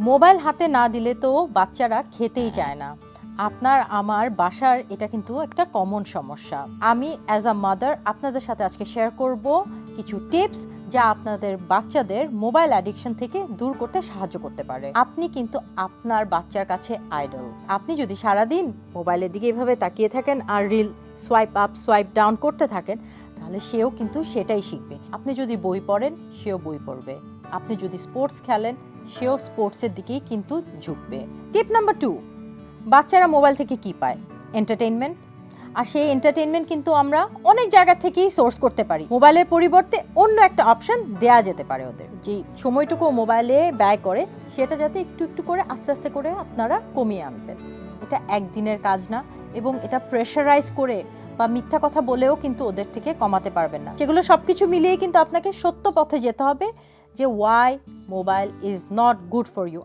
Mobile হাতে না দিলে তো বাচ্চারা খেতেই চায় না। আপনার আমার বাসার এটা কিন্তু একটা কমন সমস্যা। আমি অ্যাজ আ মাদার আপনাদের সাথে আজকে শেয়ার করব কিছু টিপস যা আপনাদের বাচ্চাদের মোবাইল অ্যাডিকশন থেকে দূর করতে সাহায্য করতে পারে। আপনি কিন্তু আপনার বাচ্চার কাছে আইডল। আপনি যদি সারাদিন মোবাইলের দিকে এভাবে তাকিয়ে থাকেন আর reel swipe up swipe down করতে থাকেন, তাহলে সেও কিন্তু সেটাই শিখবে। আপনি যদি বই পড়েন, সেও বই পড়বে। আপনি যদি স্পোর্টস খেলেন, সেও স্পোর্টসের দিকেই কিন্তু ঝুঁকবে। টিপ নাম্বার 2, বাচ্চারা মোবাইল থেকে কি পায়? এন্টারটেইনমেন্ট। আর সেই এন্টারটেইনমেন্ট কিন্তু আমরা অনেক জায়গা থেকেই সোর্স করতে পারি। মোবাইলের পরিবর্তে অন্য একটা অপশন দেয়া যেতে পারে ওদের। যে সময়টুকু মোবাইলে ব্যয় করে সেটা যাতে একটু একটু করে আস্তে আস্তে করে আপনারা কমিয়ে আনবেন। এটা একদিনের কাজ না, এবং এটা প্রেশারাইজ করে বা মিথ্যা কথা বলেও কিন্তু ওদের থেকে কমাতে পারবেন না। সেগুলো সবকিছু মিলিয়ে কিন্তু আপনাকে সত্য পথে যেতে হবে যে why mobile is not good for you.